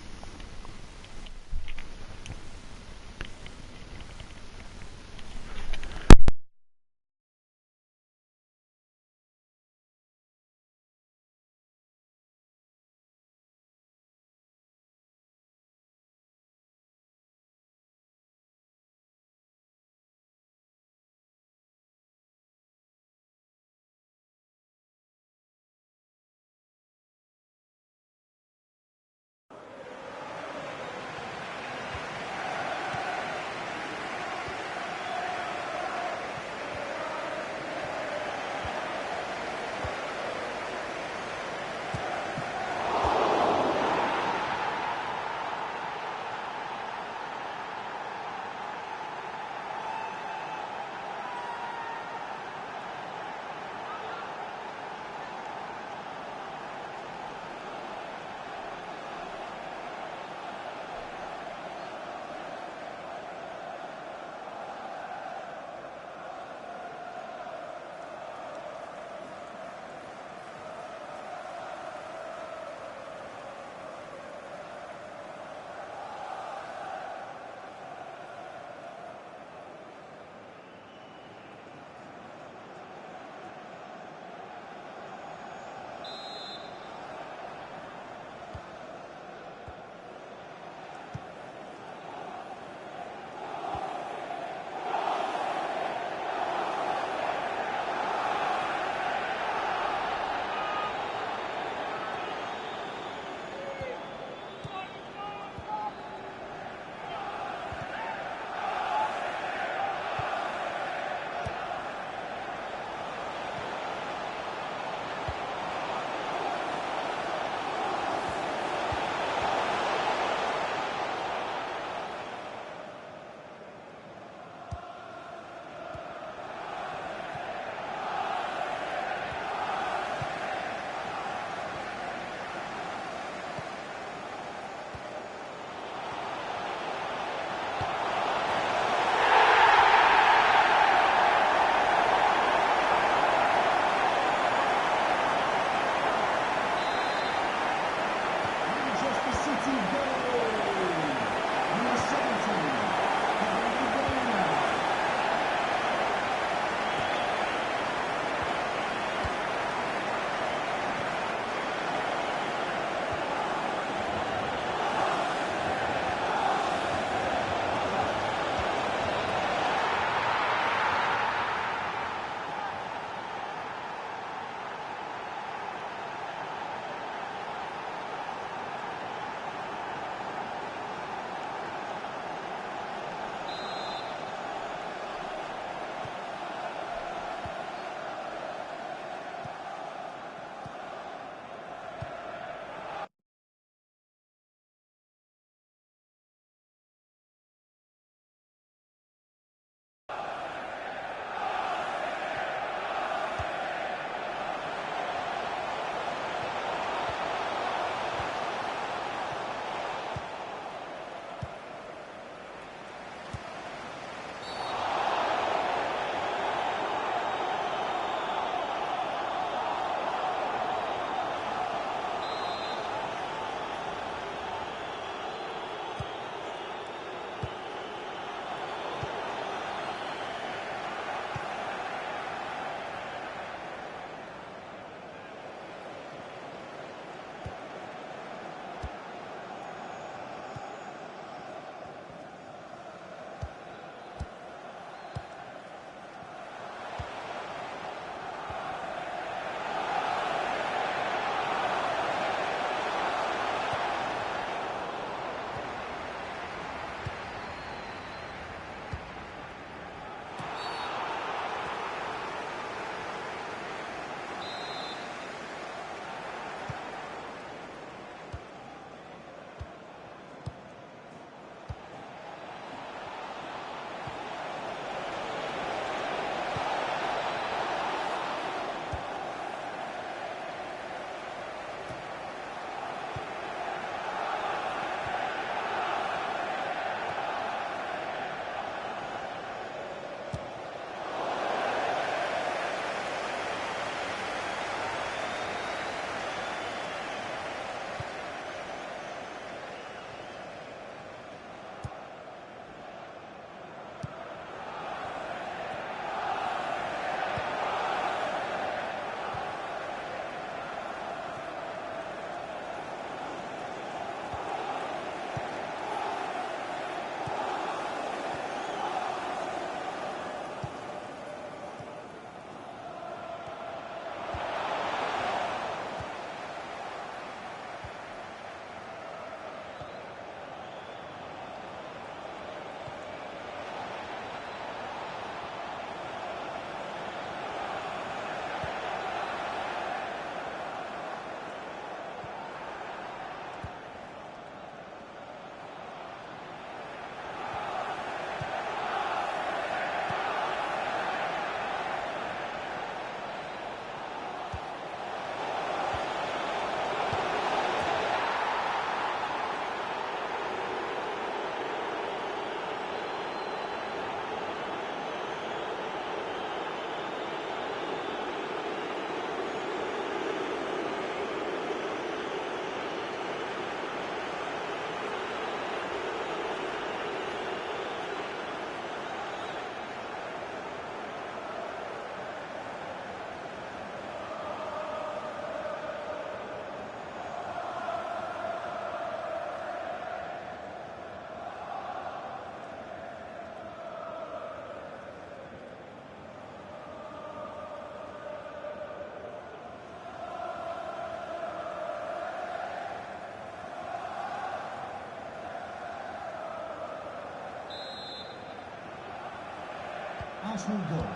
Arsenal goal,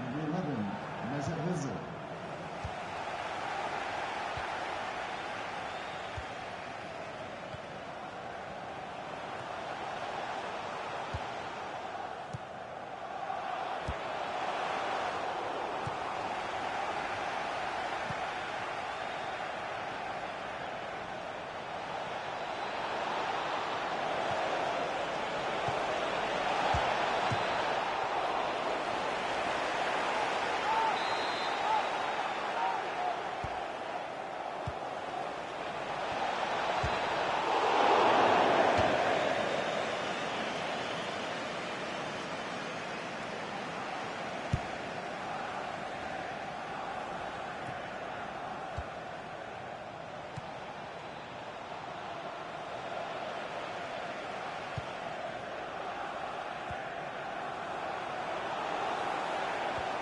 number 11, Mesut Ozil.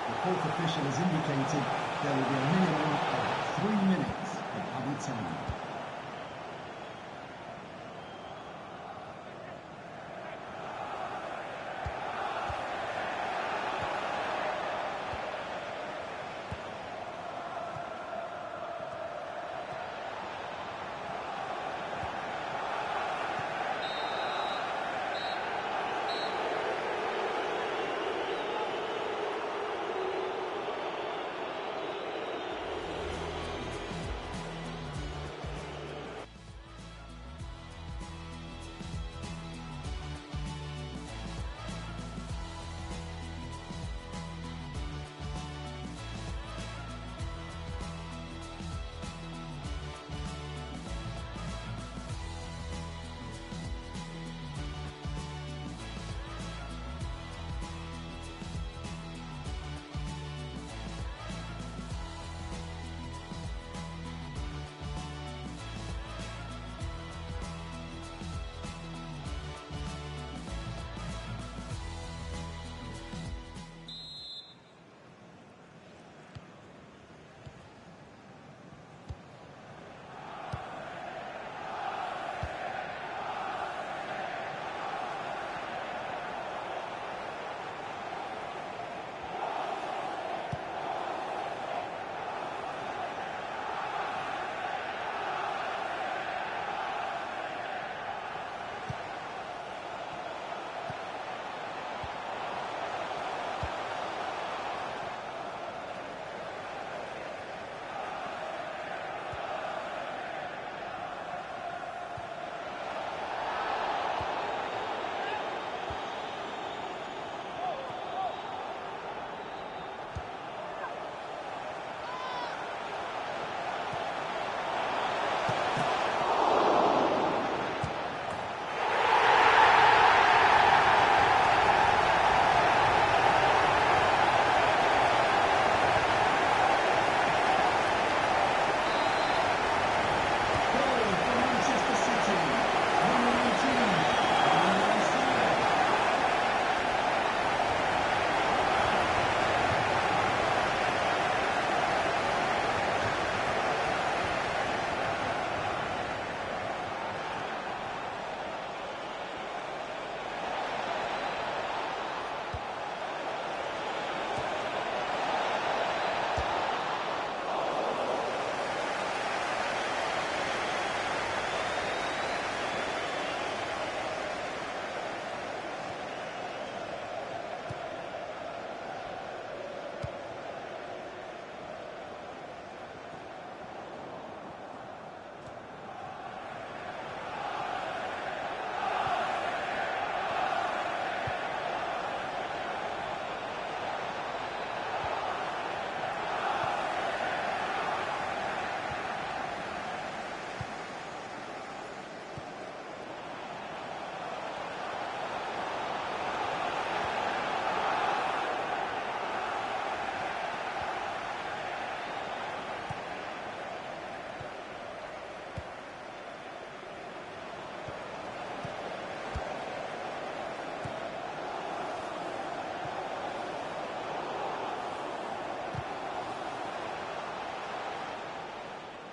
The fourth official has indicated there will be a minimum of 3 minutes of added time.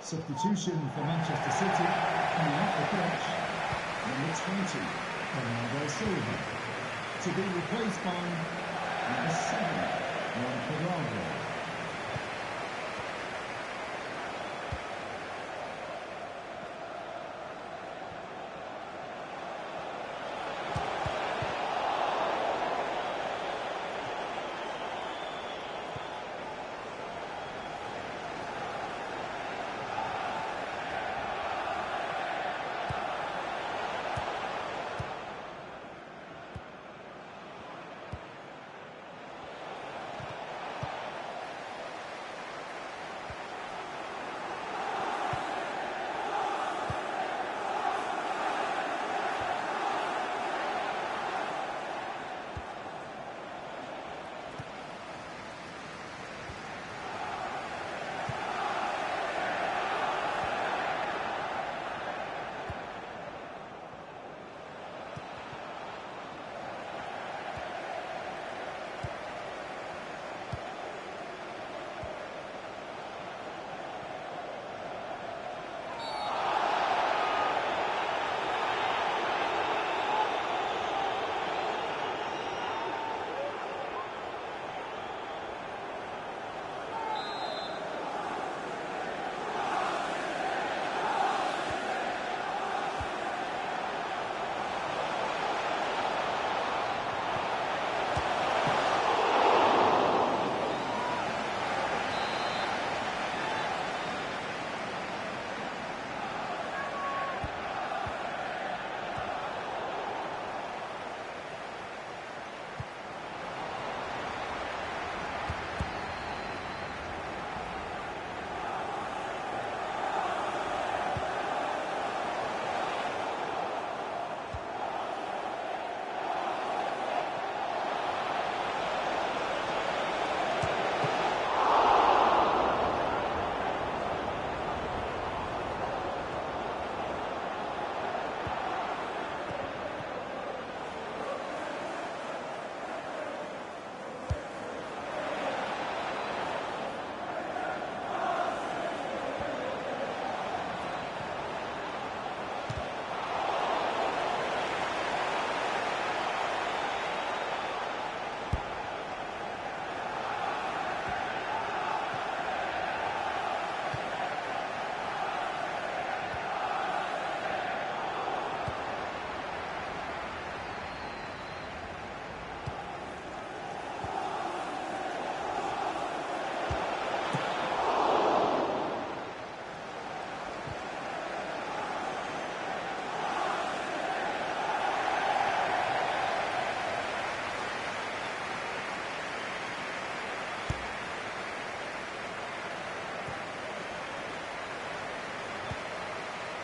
Substitution for Manchester City, coming off the pitch, number 20, Bernardo Silva, to be replaced by Number 7, Juan Cuadrado.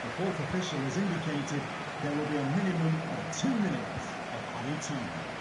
The fourth official has indicated there will be a minimum of 2 minutes of added time.